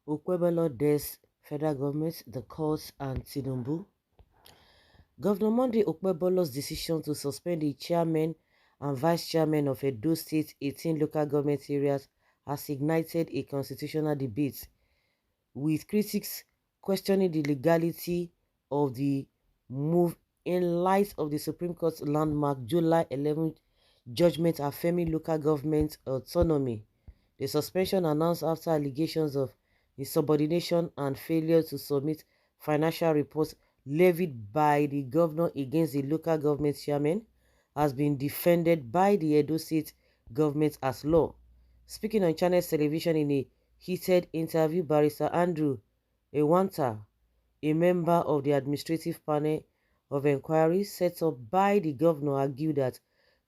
Okpebolo des federal government, the courts, and Tinubu. Governor Monday Okpebolo's decision to suspend the chairman and vice chairman of Edo State 18 local government areas has ignited a constitutional debate, with critics questioning the legality of the move in light of the Supreme Court's landmark July 11th judgment affirming local government autonomy. The suspension announced after allegations of insubordination and failure to submit financial reports levied by the governor against the local government chairman has been defended by the Edo State government as law. Speaking on Channels Television in a heated interview, Barrister Andrew Ewanta, a member of the administrative panel of inquiry set up by the governor, argued that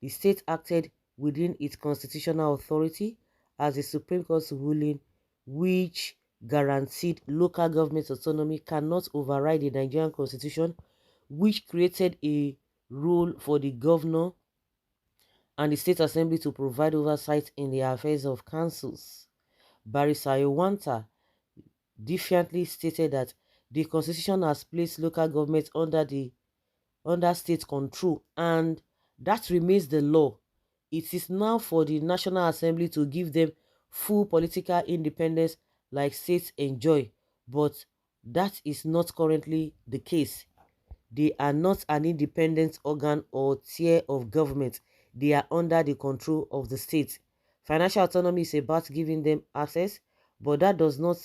the state acted within its constitutional authority as the Supreme Court's ruling, which guaranteed local government autonomy, cannot override the Nigerian constitution, which created a role for the governor and the state assembly to provide oversight in the affairs of councils. Barrister Iwanta defiantly stated that the constitution has placed local government under state control, and that remains the law. It is now for the National Assembly to give them full political independence like states enjoy, but that is not currently the case. They are not an independent organ or tier of government. They are under the control of the state. Financial autonomy is about giving them access, but that does not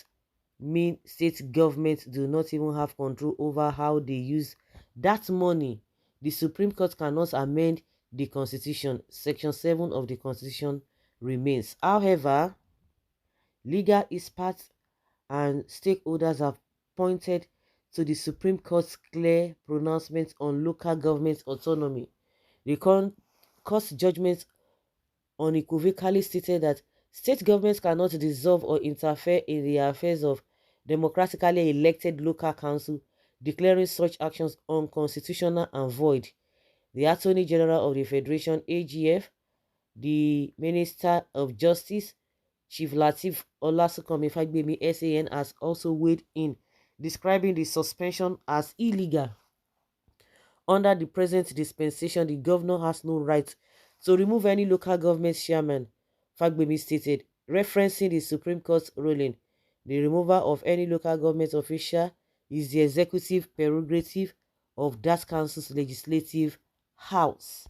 mean state governments do not even have control over how they use that money. The Supreme Court cannot amend the Constitution. Section 7 of the Constitution remains. However, legal experts and stakeholders have pointed to the Supreme Court's clear pronouncement on local government autonomy. The court's judgment unequivocally stated that state governments cannot dissolve or interfere in the affairs of democratically elected local council, declaring such actions unconstitutional and void. The Attorney General of the Federation, AGF, the Minister of Justice, Chief Lateef Olasunkami Fagbemi, SAN, has also weighed in, describing the suspension as illegal. Under the present dispensation, the governor has no right to remove any local government chairman, Fagbemi stated, referencing the Supreme Court's ruling. The removal of any local government official is the executive prerogative of that council's legislative house.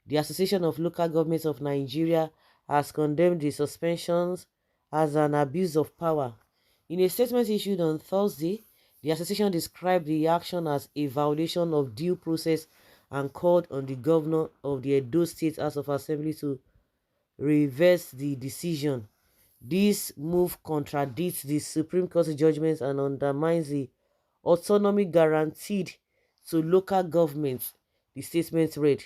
The Association of Local Governments of Nigeria has condemned the suspensions as an abuse of power. In a statement issued on Thursday, the association described the action as a violation of due process and called on the governor of the Edo State House of Assembly to reverse the decision. This move contradicts the Supreme Court's judgment and undermines the autonomy guaranteed to local governments, the statement read.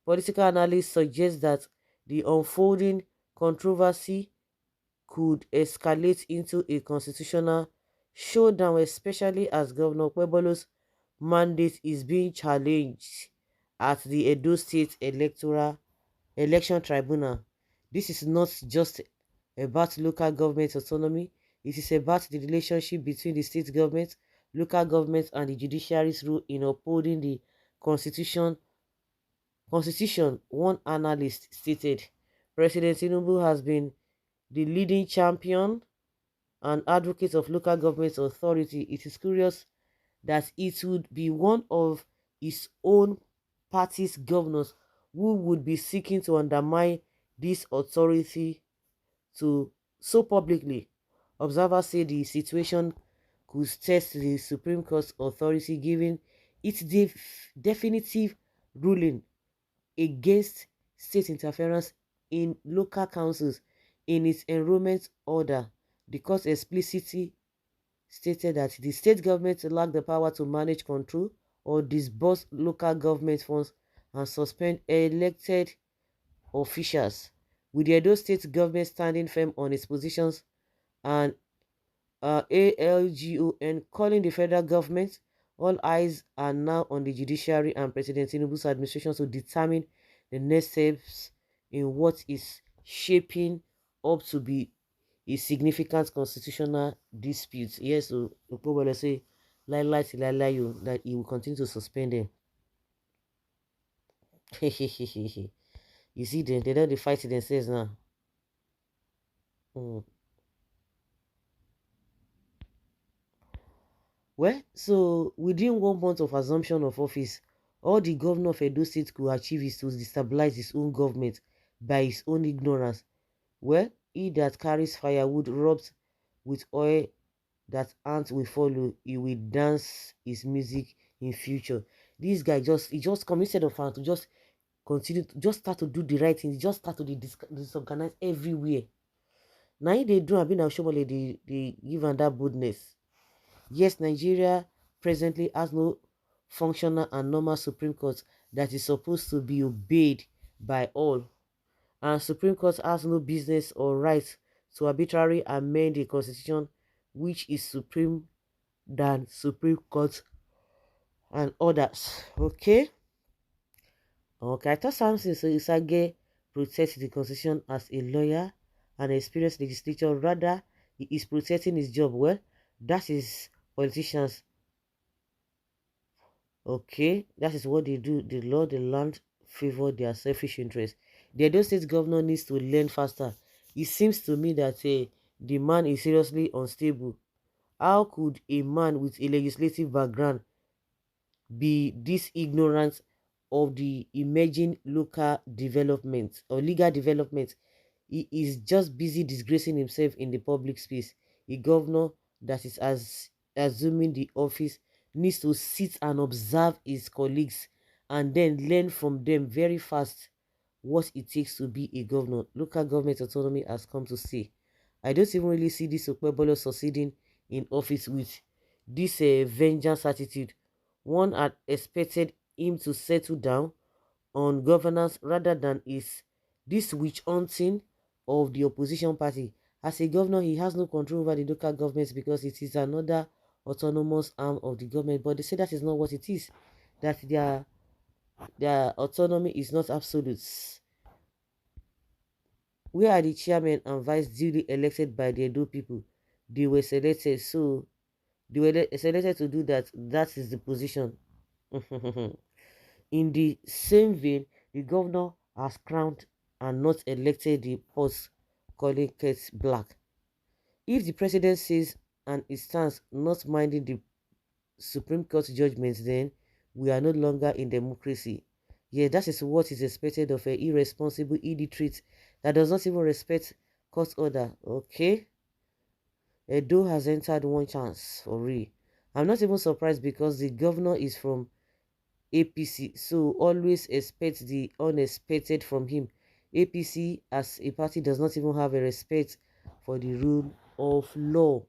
Political analysts suggest that the unfolding controversy could escalate into a constitutional showdown, especially as Governor Okpebolo's mandate is being challenged at the Edo State Election Tribunal. This is not just about local government autonomy, it is about the relationship between the state government, local government, and the judiciary's role in upholding the constitution. One analyst stated. President Tinubu has been the leading champion and advocate of local government authority. It is curious that it would be one of his own party's governors who would be seeking to undermine this authority to so publicly. Observers say the situation could test the Supreme Court's authority given its definitive ruling against state interference in local councils. In its enrollment order, the court explicitly stated that the state government lack the power to manage, control, or disburse local government funds and suspend elected officials. With the Edo State government standing firm on its positions and ALGON calling the federal government, all eyes are now on the judiciary and President Tinubu's administration to determine the next steps in what is shaping up to be a significant constitutional dispute. Yes, so Okpebolo say, lie till I lie you, that he will continue to suspend them. You see, they don't fight themselves now. Mm. Well, so within 1 month of assumption of office, all the governor of Edo State could achieve is to destabilize his own government by his own ignorance. Well, he that carries firewood rubs with oil that ants will follow, he will dance his music in future. This guy just come instead of to just continue to just start to do the right thing, just start to disorganize everywhere. Now they do have been now show they give am that boldness. Yes, Nigeria presently has no functional and normal Supreme Court that is supposed to be obeyed by all. And Supreme Court has no business or right to arbitrarily amend the constitution which is supreme than Supreme Court and others. Okay? Okay, I thought Samson Isage protects the constitution as a lawyer and experienced legislator. Rather, he is protecting his job. Well, that is politicians. Okay, that is what they do. The law, the land favor their selfish interest. The Edo State governor needs to learn faster. It seems to me that the man is seriously unstable. How could a man with a legislative background be this ignorant of the emerging local development or legal development? He is just busy disgracing himself in the public space. A governor that is assuming the office needs to sit and observe his colleagues and then learn from them very fast what it takes to be a governor. Local government autonomy has come to stay. I don't even really see this Okpebolo succeeding in office with this vengeance attitude. One had expected him to settle down on governance rather than is this witch hunting of the opposition party. As a governor, he has no control over the local governments because it is another autonomous arm of the government. But they say that is not what it is, that their autonomy is not absolute. Where are the chairmen and vice duly elected by the Edo people? They were selected, so they were selected to do that. That is the position. In the same vein, the governor has crowned and not elected the post calling Kate Black. If the president says and it stands not minding the Supreme Court judgments, then we are no longer in democracy. Yeah, that is what is expected of an irresponsible illiterate that does not even respect court order. Okay? Edo has entered one chance for real. I'm not even surprised because the governor is from APC, so always expect the unexpected from him. APC as a party does not even have a respect for the rule of law.